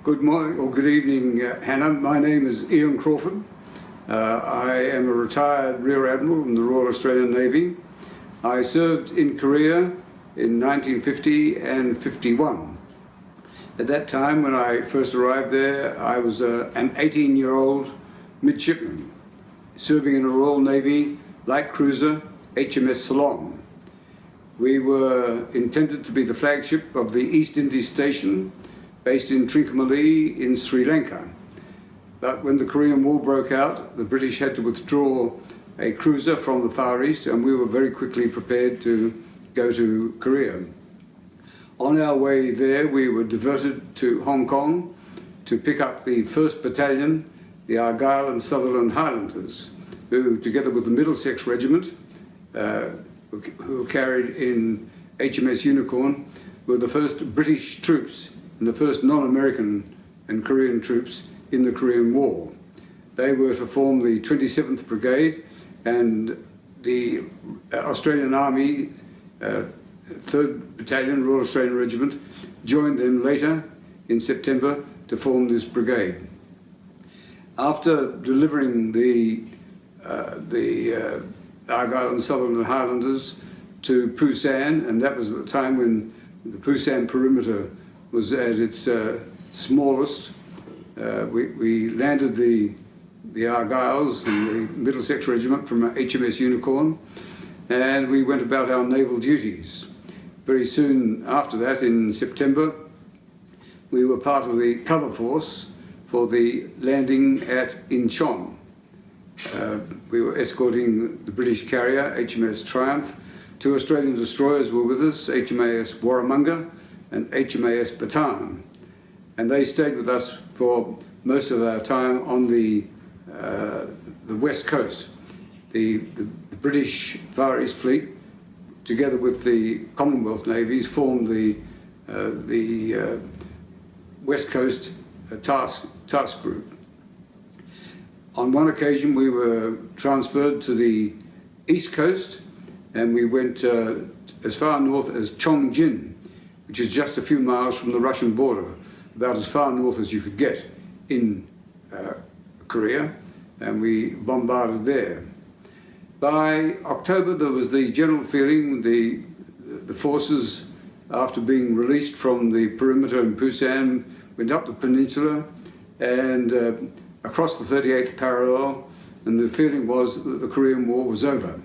Good morning or good evening, Hannah. My name is Ian Crawford. I am a retired Rear Admiral in the Royal Australian Navy. I served in Korea in 1950 and 51. At that time, when I first arrived there, I was an 18-year-old midshipman serving in a Royal Navy light cruiser HMS Ceylon. We were intended to be the flagship of the East Indies Station based in Trincomalee in Sri Lanka. But when the Korean War broke out, the British had to withdraw a cruiser from the Far East, and we were very quickly prepared to go to Korea. On our way there, we were diverted to Hong Kong to pick up the 1st Battalion, the Argyll and Sutherland Highlanders, who, together with the Middlesex Regiment, who were carried in HMS Unicorn, were the first British troops and the first non-American and Korean troops in the Korean War. They were to form the 27th Brigade, and the Australian Army 3rd Battalion, Royal Australian Regiment, joined them later in September to form this brigade. After delivering the Argyll and Sutherland Highlanders to Busan, and that was at the time when the Busan perimeter was at its smallest, we landed the Argylls and the Middlesex Regiment from HMS Unicorn, and we went about our naval duties. Very soon after that, in September, we were part of the cover force for the landing at Incheon. We were escorting the British carrier, HMS Triumph. 2 Australian destroyers were with us, HMAS Warramunga and HMAS Bataan. And they stayed with us for most of our time on the west coast. The British Far East Fleet, together with the Commonwealth navies, formed the West Coast task group. On one occasion, we were transferred to the East Coast, and we went as far north as Chongjin, which is just a few miles from the Russian border, about as far north as you could get in Korea, and we bombarded there. By October, there was the general feeling the forces, after being released from the perimeter in Busan, went up the peninsula and across the 38th parallel, and the feeling was that the Korean War was over.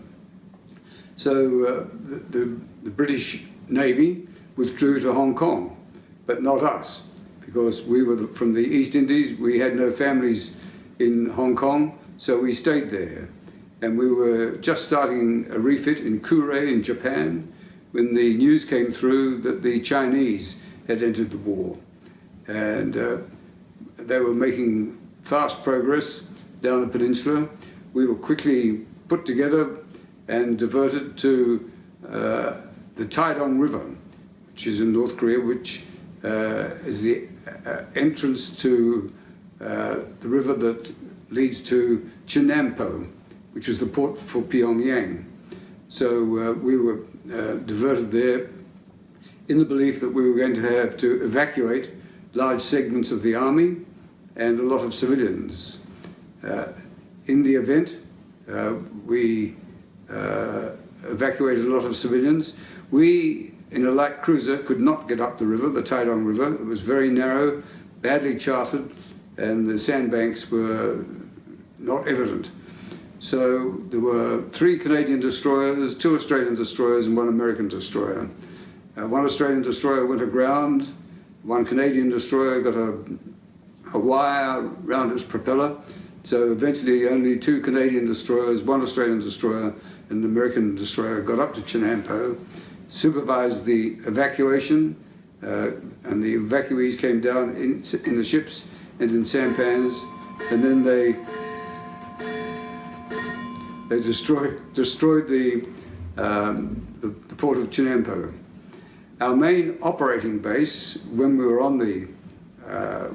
So the British Navy withdrew to Hong Kong, but not us, because we were from the East Indies. We had no families in Hong Kong, so we stayed there. And we were just starting a refit in Kure in Japan when the news came through that the Chinese had entered the war. And they were making fast progress down the peninsula. We were quickly put together and diverted to the Taedong River, which is in North Korea, which is the entrance to the river that leads to Chinampo, which was the port for Pyongyang. So we were diverted there in the belief that we were going to have to evacuate large segments of the army and a lot of civilians. In the event, we evacuated a lot of civilians. We, in a light cruiser, could not get up the river, the Taedong River. It was very narrow, badly charted, and the sandbanks were not evident. So there were 3 Canadian destroyers, 2 Australian destroyers, and 1 American destroyer. 1 Australian destroyer went aground. 1 Canadian destroyer got a wire around its propeller. So eventually only 2 Canadian destroyers, 1 Australian destroyer, and an American destroyer got up to Chinampo, supervised the evacuation, and the evacuees came down in the ships and in sampans, and then they destroyed the port of Chinampo. Our main operating base, when we were on the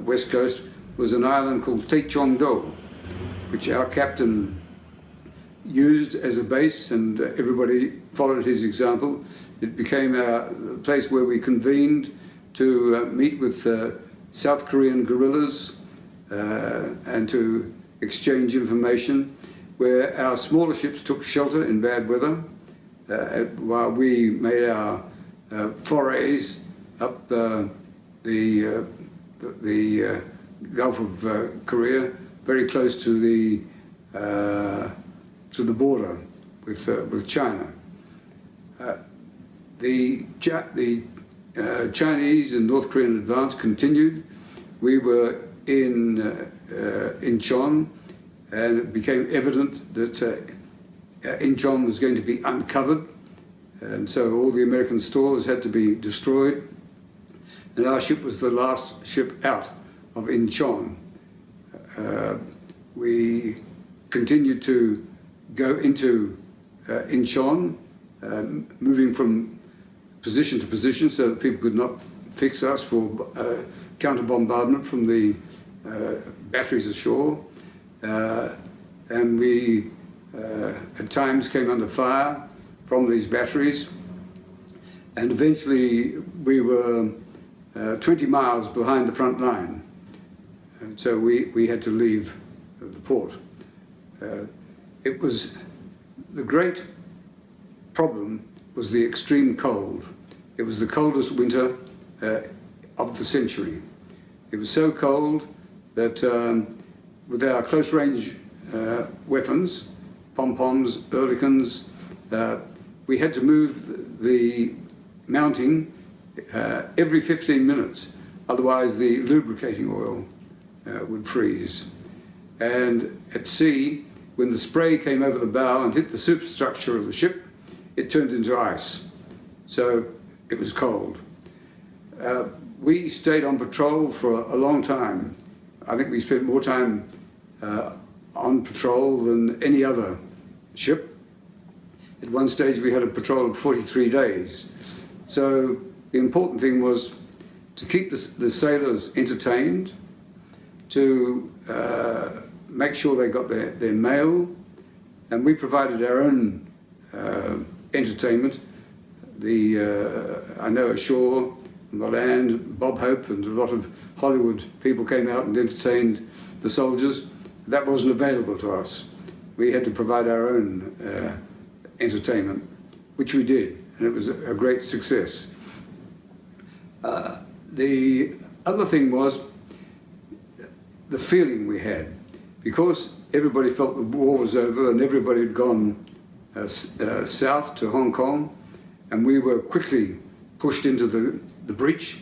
west coast, was an island called Taechongdo, which our captain used as a base, and everybody followed his example. It became a place where we convened to meet with South Korean guerrillas and to exchange information, where our smaller ships took shelter in bad weather while we made our forays up the Gulf of Korea, very close to the border with China. The Chinese and North Korean advance continued. We were in Incheon, and it became evident that Incheon was going to be uncovered, and so all the American stores had to be destroyed. And our ship was the last ship out of Incheon. We continued to go into Incheon, moving from position to position so that people could not fix us for counter bombardment from the batteries ashore. And we at times came under fire from these batteries. And eventually we were 20 miles behind the front line. And so we had to leave the port. It was the great problem was the extreme cold. It was the coldest winter of the century. It was so cold that with our close-range weapons, pom-poms, Oerlikons, we had to move the mounting every 15 minutes, otherwise the lubricating oil would freeze. And at sea, when the spray came over the bow and hit the superstructure of the ship, it turned into ice. So it was cold. We stayed on patrol for a long time. I think we spent more time on patrol than any other ship. At one stage we had a patrol of 43 days. So the important thing was to keep the sailors entertained, to make sure they got their mail, and we provided our own entertainment. I know ashore, on the land, Bob Hope and a lot of Hollywood people came out and entertained the soldiers. That wasn't available to us. We had to provide our own entertainment, which we did, and it was a great success. The other thing was the feeling we had, because everybody felt the war was over and everybody had gone south to Hong Kong, and we were quickly pushed into the breach.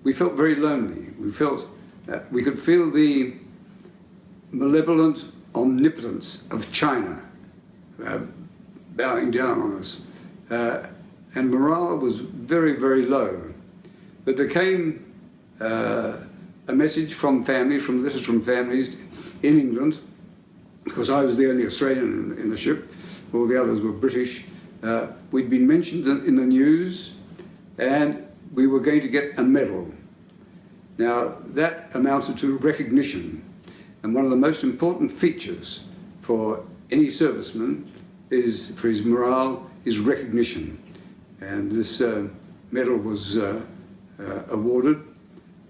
We felt very lonely. We felt we could feel the malevolent omnipotence of China bowing down on us, and morale was very, very low. But there came a message from letters from families in England, because I was the only Australian in the ship, all the others were British. We'd been mentioned in the news, and we were going to get a medal. Now, that amounted to recognition, and one of the most important features for any serviceman for his morale is recognition. And this medal was awarded,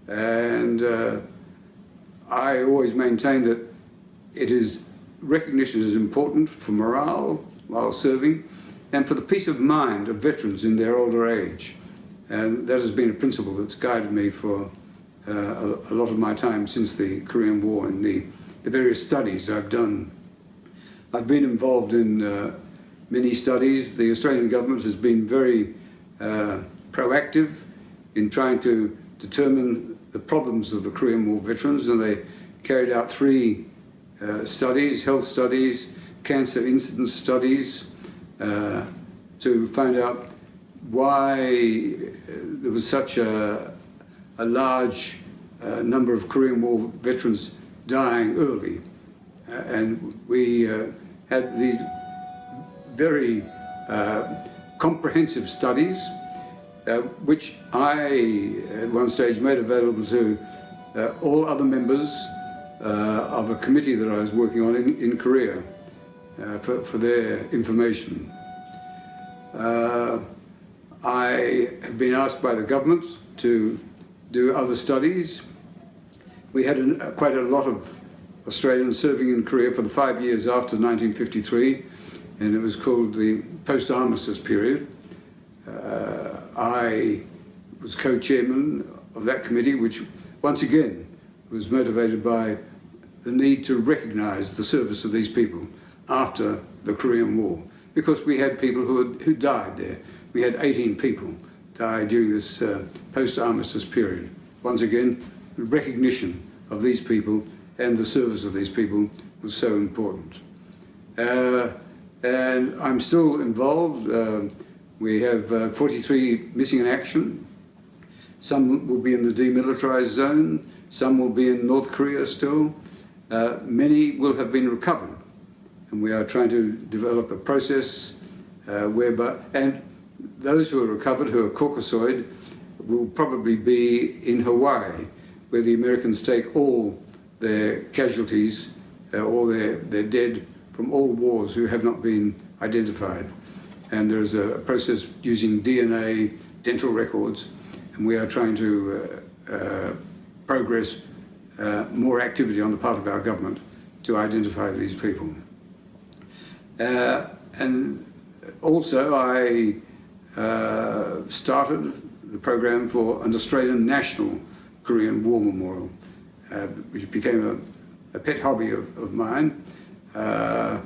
and I always maintain that recognition is important for morale while serving, and for the peace of mind of veterans in their older age. And that has been a principle that's guided me for a lot of my time since the Korean War and the various studies I've done. I've been involved in many studies. The Australian government has been very proactive in trying to determine the problems of the Korean War veterans, and they carried out 3 studies, health studies, cancer incidence studies, to find out why there was such a large number of Korean War veterans dying early. And we had these very comprehensive studies, which I, at one stage, made available to all other members of a committee that I was working on in Korea for their information. I have been asked by the government to do other studies, we had quite a lot of Australians serving in Korea for the 5 years after 1953, and it was called the post-armistice period. I was co-chairman of that committee, which once again was motivated by the need to recognise the service of these people after the Korean War, because we had people who died there. We had 18 people die during this post-armistice period. Once again, the recognition of these people and the service of these people was so important. And I'm still involved. We have 43 missing in action. Some will be in the demilitarized zone, some will be in North Korea still. Many will have been recovered. And we are trying to develop a process whereby, and those who are recovered, who are Caucasoid, will probably be in Hawaii, where the Americans take all their casualties, all their dead from all wars who have not been identified. And there is a process using DNA, dental records, and we are trying to progress more activity on the part of our government to identify these people. And also I started the program for an Australian National Korean War Memorial, which became a pet hobby of mine. At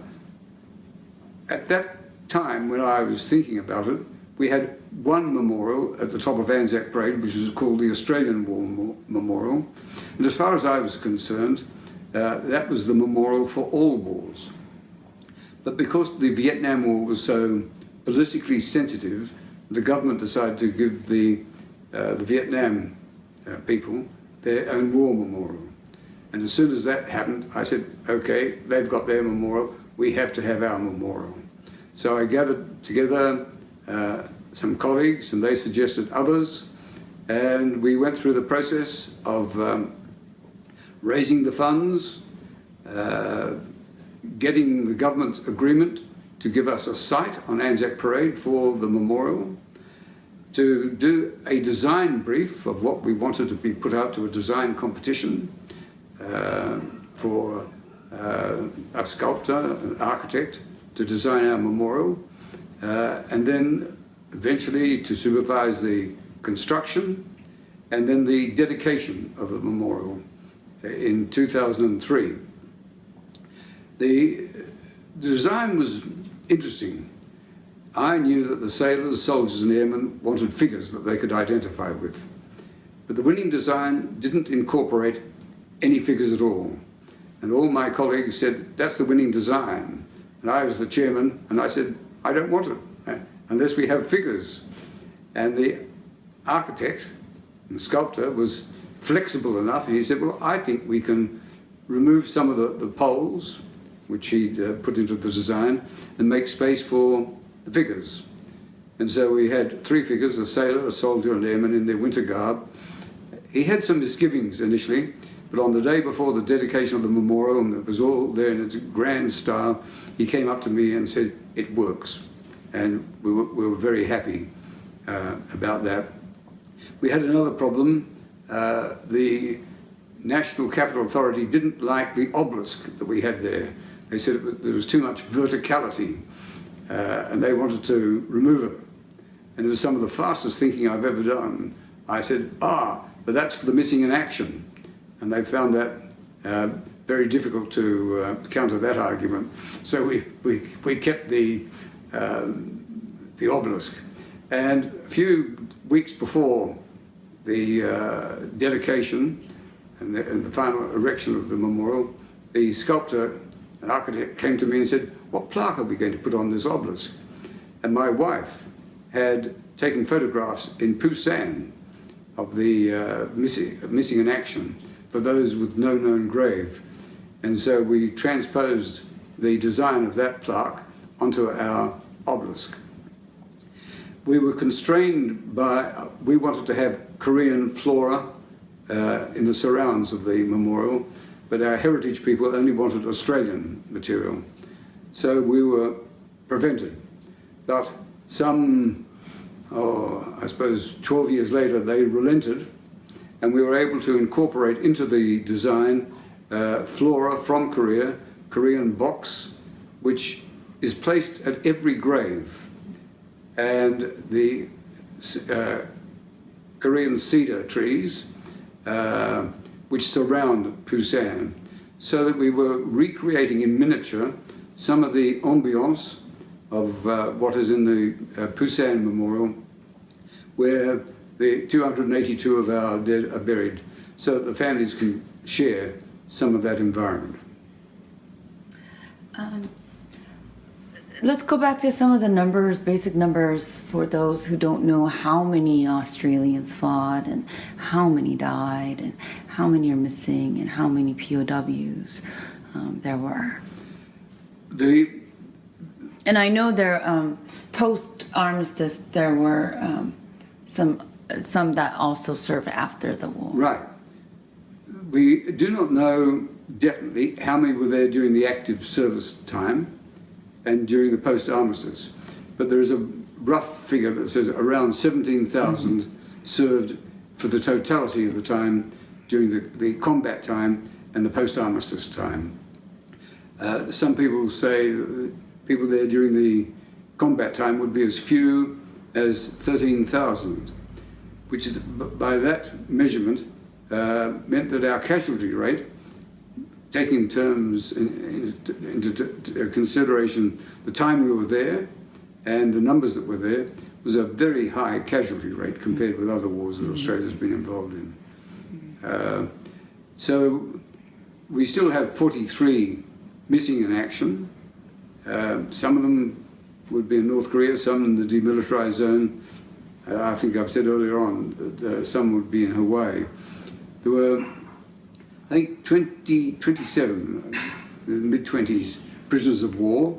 that time, when I was thinking about it, we had one memorial at the top of Anzac Parade, which was called the Australian War Memorial. And as far as I was concerned, that was the memorial for all wars. But because the Vietnam War was so politically sensitive, the government decided to give the Vietnam people their own war memorial. And as soon as that happened, I said, okay, they've got their memorial, we have to have our memorial. So I gathered together some colleagues, and they suggested others, and we went through the process of raising the funds, getting the government agreement to give us a site on Anzac Parade for the memorial, to do a design brief of what we wanted to be put out to a design competition for a sculptor, an architect, to design our memorial, and then eventually to supervise the construction and then the dedication of the memorial in 2003. The design was interesting. I knew that the sailors, soldiers and airmen wanted figures that they could identify with. But the winning design didn't incorporate any figures at all. And all my colleagues said, that's the winning design. And I was the chairman, and I said, I don't want it, unless we have figures. And the architect and the sculptor was flexible enough, and he said, well, I think we can remove some of the poles, which he'd put into the design, and make space for the figures. And so we had 3 figures, a sailor, a soldier, and airman in their winter garb. He had some misgivings initially, but on the day before the dedication of the memorial, and it was all there in its grand style, he came up to me and said, it works. And we were very happy about that. We had another problem. The National Capital Authority didn't like the obelisk that we had there. They said there was too much verticality, and they wanted to remove it. And it was some of the fastest thinking I've ever done. I said, but that's for the missing in action. And they found that very difficult to counter that argument. So we kept the obelisk. And a few weeks before the dedication and the final erection of the memorial, the sculptor and architect came to me and said, what plaque are we going to put on this obelisk? And my wife had taken photographs in Busan of the missing in action for those with no known grave. And so we transposed the design of that plaque onto our obelisk. We were constrained by, we wanted to have Korean flora in the surrounds of the memorial, but our heritage people only wanted Australian material. So we were prevented. But some, I suppose 12 years later, they relented, and we were able to incorporate into the design flora from Korea, Korean box, which is placed at every grave, and the Korean cedar trees which surround Busan, so that we were recreating in miniature some of the ambiance of what is in the Busan Memorial, where the 282 of our dead are buried, so that the families can share some of that environment. Let's go back to some of the numbers, basic numbers, for those who don't know how many Australians fought and how many died and how many are missing and how many POWs there were. And I know there, post-armistice, there were some that also served after the war. Right. We do not know definitely how many were there during the active service time and during the post-armistice, but there is a rough figure that says around 17,000 served for the totality of the time during the combat time and the post-armistice time. Some people say people there during the combat time would be as few as 13,000, which is, by that measurement meant that our casualty rate, taking terms into consideration the time we were there and the numbers that were there, was a very high casualty rate compared with other wars that Australia's been involved in. So we still have 43 missing in action. Some of them would be in North Korea, some in the demilitarized zone. I think I've said earlier on that some would be in Hawaii. There were, I think, 27, mid-20s, prisoners of war.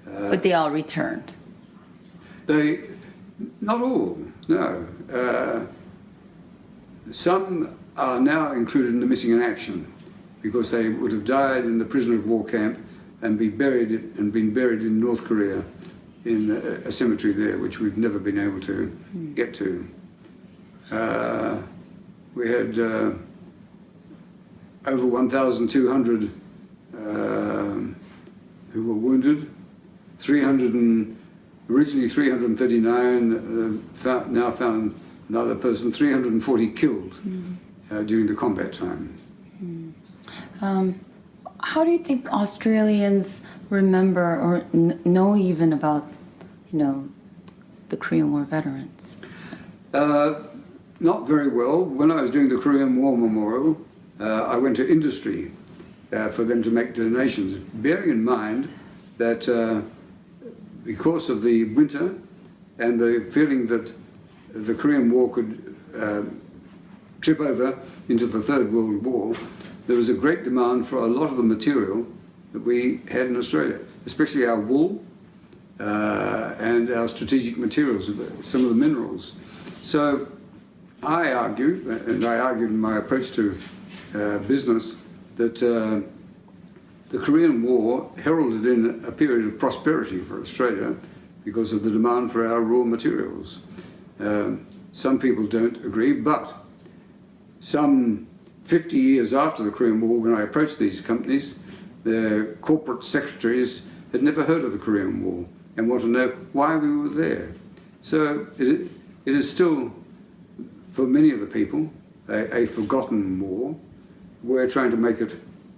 But they all returned. Not all, no. Some are now included in the missing in action because they would have died in the prisoner of war camp and been buried in North Korea in a cemetery there, which we've never been able to get to. We had over 1,200 who were wounded, originally 339, now found another person, 340 killed during the combat time. How do you think Australians remember or know even about, the Korean War veterans? Not very well. When I was doing the Korean War Memorial, I went to industry for them to make donations, bearing in mind that because of the winter and the feeling that the Korean War could trip over into the Third World War, there was a great demand for a lot of the material that we had in Australia, especially our wool and our strategic materials, some of the minerals. So I argued, and I argued in my approach to business, that the Korean War heralded in a period of prosperity for Australia because of the demand for our raw materials. Some people don't agree, but some 50 years after the Korean War, when I approached these companies, their corporate secretaries had never heard of the Korean War and want to know why we were there. So it is still, for many of the people, a forgotten war. We're trying to make it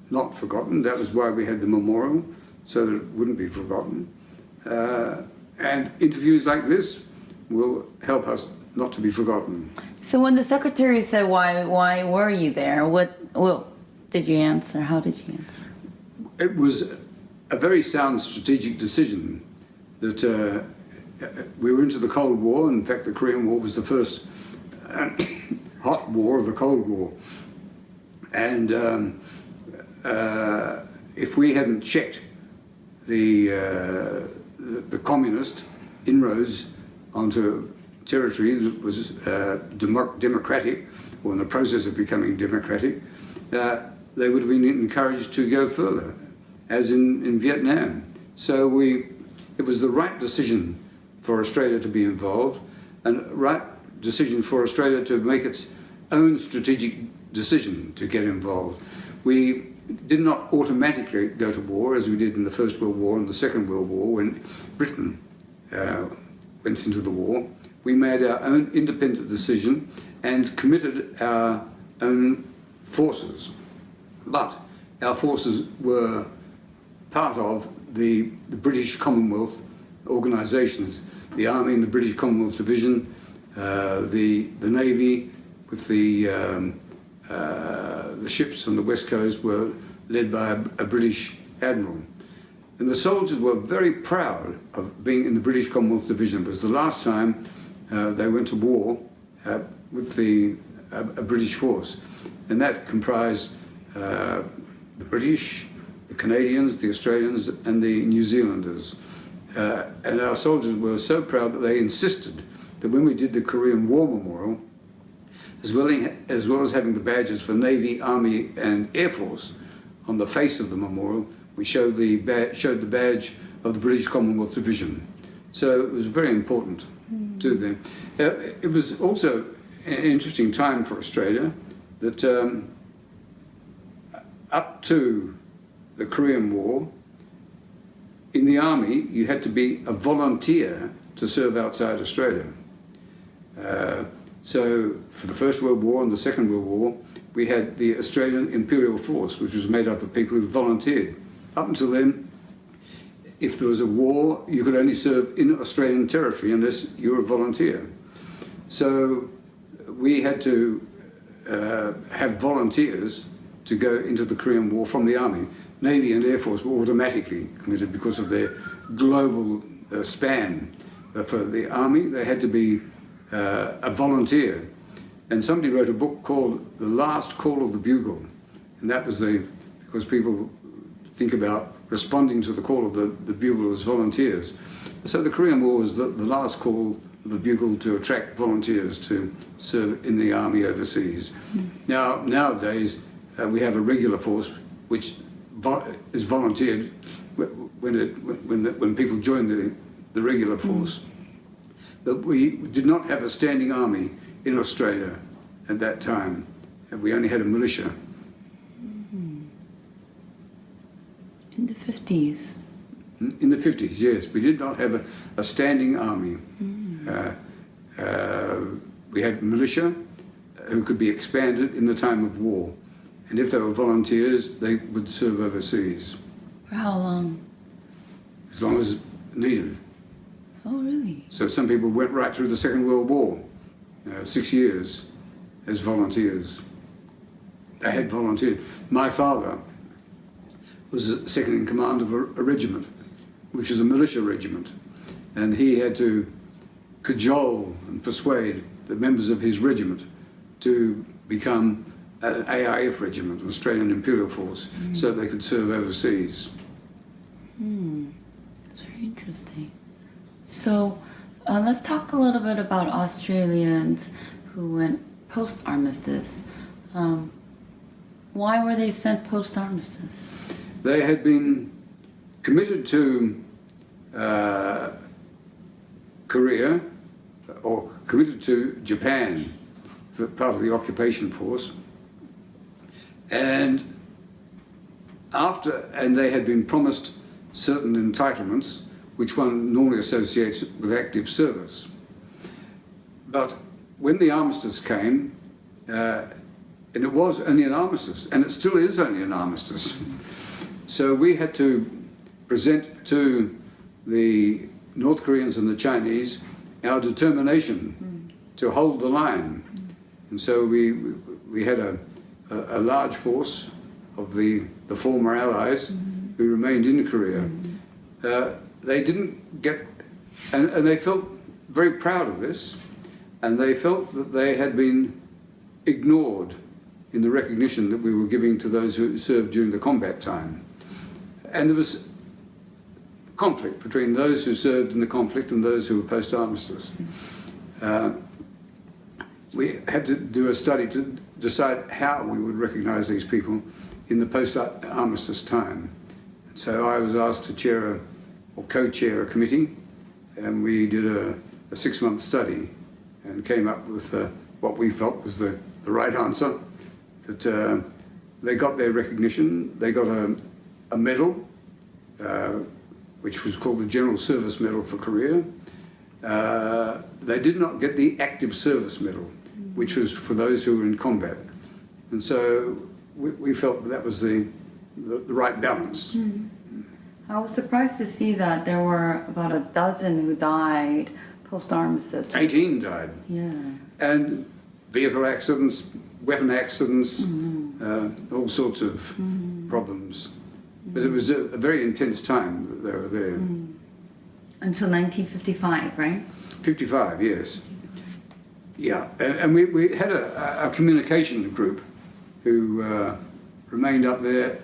not forgotten. That was why we had the memorial, so that it wouldn't be forgotten. And interviews like this will help us not to be forgotten. So when the secretary said, why were you there? What did you answer? How did you answer? It was a very sound strategic decision that we were into the Cold War. In fact, the Korean War was the first hot war of the Cold War. And if we hadn't checked the communist inroads onto territory that was democratic, or in the process of becoming democratic, they would have been encouraged to go further, as in Vietnam. So it was the right decision for Australia to be involved, and right decision for Australia to make its own strategic decision to get involved. We did not automatically go to war as we did in the First World War and the Second World War when Britain went into the war. We made our own independent decision and committed our own forces. But our forces were part of the British Commonwealth organisations, the Army and the British Commonwealth Division, the Navy with the ships on the west coast were led by a British admiral. And the soldiers were very proud of being in the British Commonwealth Division. It was the last time they went to war with a British force. And that comprised the British, the Canadians, the Australians and the New Zealanders. And our soldiers were so proud that they insisted that when we did the Korean War Memorial, as well as having the badges for Navy, Army and Air Force on the face of the memorial, we showed the badge of the British Commonwealth Division. So it was very important to them. It was also an interesting time for Australia that up to the Korean War, in the Army you had to be a volunteer to serve outside Australia. So for the First World War and the Second World War, we had the Australian Imperial Force, which was made up of people who volunteered. Up until then, if there was a war, you could only serve in Australian territory unless you were a volunteer. So we had to have volunteers to go into the Korean War from the Army. Navy and Air Force were automatically committed because of their global span. But for the Army, they had to be a volunteer. And somebody wrote a book called The Last Call of the Bugle. And that was because people think about responding to the call of the bugle as volunteers. So the Korean War was the last call of the bugle to attract volunteers to serve in the Army overseas. Nowadays, we have a regular force which is volunteered when people join the regular force. But we did not have a standing army in Australia at that time. We only had a militia. In the 50s? In the 50s, yes. We did not have a standing army. We had militia who could be expanded in the time of war. And if they were volunteers, they would serve overseas. For how long? As long as needed. Oh, really? So some people went right through the Second World War, 6 years as volunteers. They had volunteered. My father was second in command of a regiment, which is a militia regiment. And he had to cajole and persuade the members of his regiment to become an AIF regiment, an Australian Imperial Force, so that they could serve overseas. That's very interesting. So let's talk a little bit about Australians who went post-armistice. Why were they sent post-armistice? They had been committed to Korea or committed to Japan for part of the occupation force, and they had been promised certain entitlements which one normally associates with active service. But when the armistice came, and it was only an armistice, and it still is only an armistice, so we had to present to the North Koreans and the Chinese our determination to hold the line. And so we had a large force of the former allies who remained in Korea. They didn't get, and they felt very proud of this, and they felt that they had been ignored in the recognition that we were giving to those who served during the combat time. And there was conflict between those who served in the conflict and those who were post-armistice. We had to do a study to decide how we would recognise these people in the post-armistice time. So I was asked to chair or co-chair a committee, and we did a 6-month study and came up with what we felt was the the right answer. That they got their recognition. They got a medal, which was called the General Service Medal for Korea. They did not get the Active Service Medal, which was for those who were in combat. And so we felt that was the right balance. I was surprised to see that there were about a dozen who died post-armistice. 18 died. Yeah. And vehicle accidents, weapon accidents, all sorts of problems. But it was a very intense time that they were there. Until 1955, right? 55, yes. Yeah, and we had a communication group who remained up there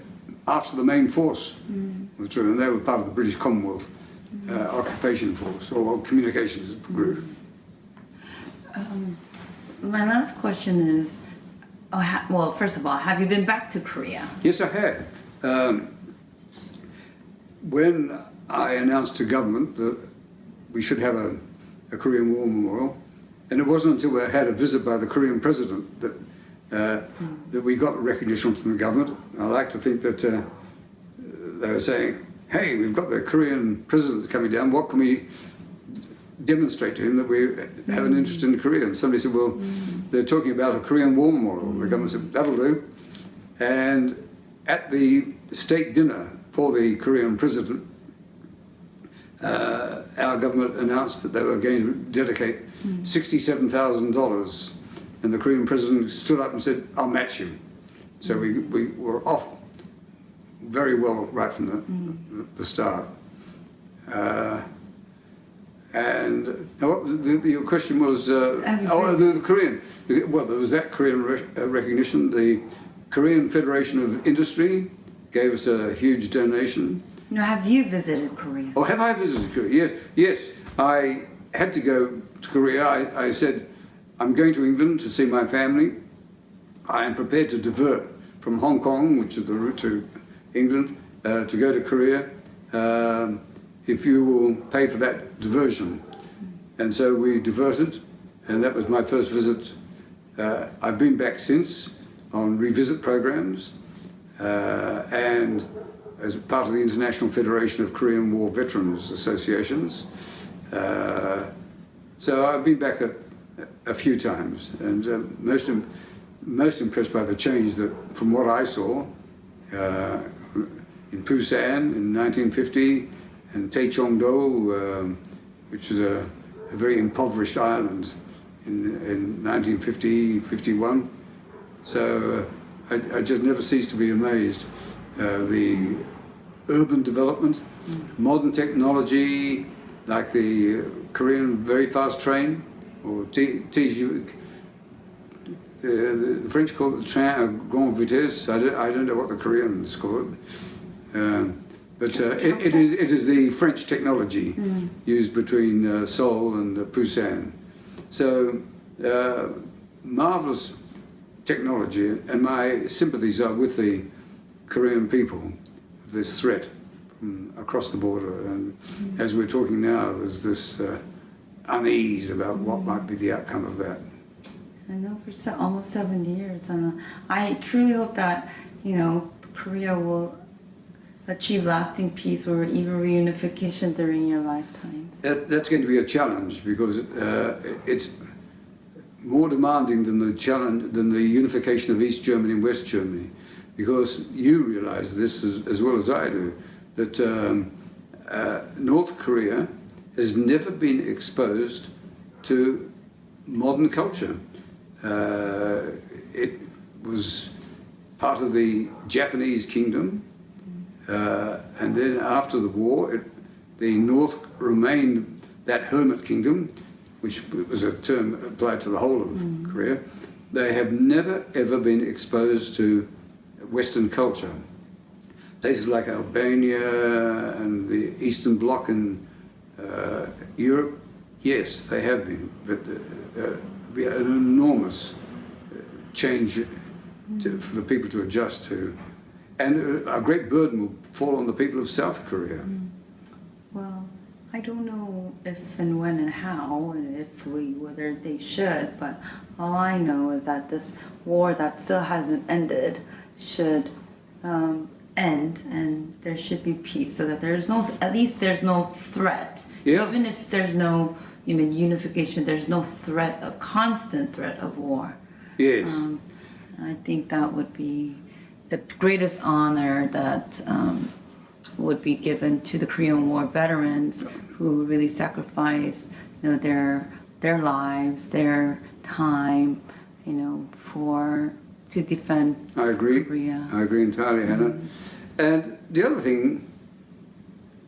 after the main force withdrew, and they were part of the British Commonwealth occupation force or communications group. My last question is, well, first of all, have you been back to Korea? Yes, I had. When I announced to government that we should have a Korean War Memorial, and it wasn't until I had a visit by the Korean president that that we got recognition from the government. I like to think that they were saying, hey, we've got the Korean president coming down, what can we demonstrate to him that we have an interest in Korea? And somebody said, well, they're talking about a Korean War Memorial. The government said, that'll do. And at the state dinner for the Korean president, our government announced that they were going to dedicate $67,000, and the Korean president stood up and said, I'll match you. So we were off very well right from the start. And what your question was, the Korean, well, there was that Korean recognition. The Korean Federation of Industry gave us a huge donation. No, have you visited Korea? Oh, have I visited Korea? Yes, yes. I had to go to Korea. I said, I'm going to England to see my family. I am prepared to divert from Hong Kong, which is the route to England, to go to Korea, if you will pay for that diversion. And so we diverted, and that was my first visit. I've been back since on revisit programs, and as part of the International Federation of Korean War Veterans Associations. So I've been back a few times, and most impressed by the change that, from what I saw, in Busan in 1950, and Taechongdo, which is a very impoverished island in 1950-51. So I just never cease to be amazed. The urban development, modern technology, like the Korean very fast train, or the French call it the train à grande vitesse. I don't know what the Koreans call it. But it is the French technology used between Seoul and Busan. So marvelous technology, and my sympathies are with the Korean people, this threat from across the border. And as we're talking now, there's this unease about what might be the outcome of that. I know, for almost 70 years, and I truly hope that, Korea will achieve lasting peace or even reunification during your lifetimes. That's going to be a challenge, because it's more demanding than the unification of East Germany and West Germany, because you realize this as well as I do, that North Korea has never been exposed to modern culture. It was part of the Japanese kingdom, and then after the war, the North remained that hermit kingdom, which was a term applied to the whole of Korea. They have never ever been exposed to Western culture. Places like Albania and the Eastern Bloc in Europe, yes, they have been, but be an enormous change for the people to adjust to. And a great burden will fall on the people of South Korea. Well, I don't know if and when and how, and whether they should, but all I know is that this war that still hasn't ended should end, and there should be peace, so that at least there's no threat. Yeah. Even if there's no, unification, there's no threat, a constant threat of war. Yes. I think that would be the greatest honor that would be given to the Korean War veterans who really sacrificed, their lives, their time, to defend I agree. Korea. I agree entirely, Hannah. And the other thing,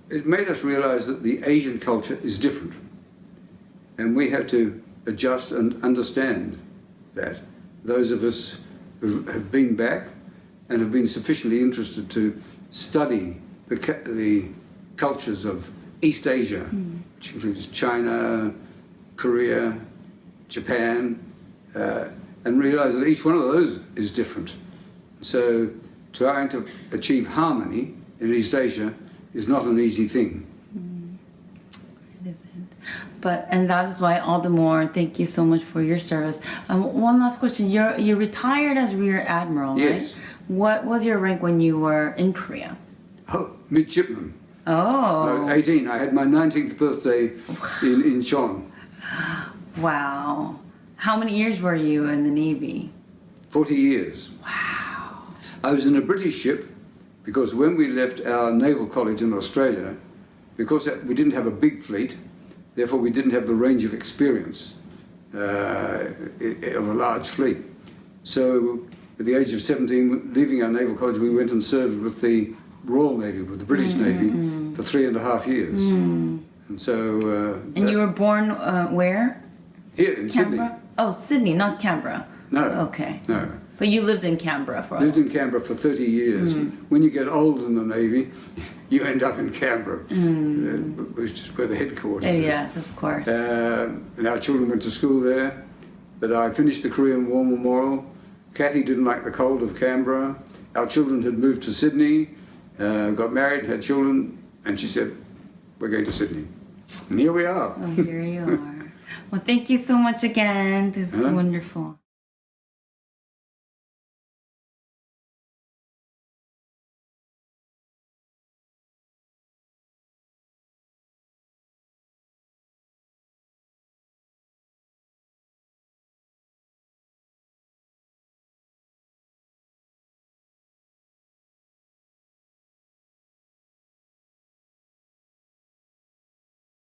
it made us realize that the Asian culture is different. And we have to adjust and understand that. Those of us who have been back and have been sufficiently interested to study the cultures of East Asia, which includes China, Korea, Japan, and realize that each one of those is different. So trying to achieve harmony in East Asia is not an easy thing. It isn't. And that is why all the more, thank you so much for your service. One last question. You're retired as Rear Admiral, right? Yes. What was your rank when you were in Korea? Oh, midshipman. Oh. 18. I had my 19th birthday in Incheon. Wow. How many years were you in the Navy? 40 years. Wow. I was in a British ship because when we left our naval college in Australia, because we didn't have a big fleet, therefore we didn't have the range of experience of a large fleet. So at the age of 17, leaving our naval college, we went and served with the Royal Navy, with the British Navy, for 3.5 years. And so... and you were born where? Here in Sydney. Canberra? Oh, Sydney, not Canberra. No. Okay. No. But you lived in Canberra for a Lived in Canberra for 30 years. When you get old in the Navy, you end up in Canberra, which is where the headquarters is. Yes, of course. And our children went to school there. But I finished the Korean War Memorial. Kathy didn't like the cold of Canberra. Our children had moved to Sydney, got married, had children, and she said, we're going to Sydney. And here we are. Oh, here you are. Well, thank you so much again. This is wonderful.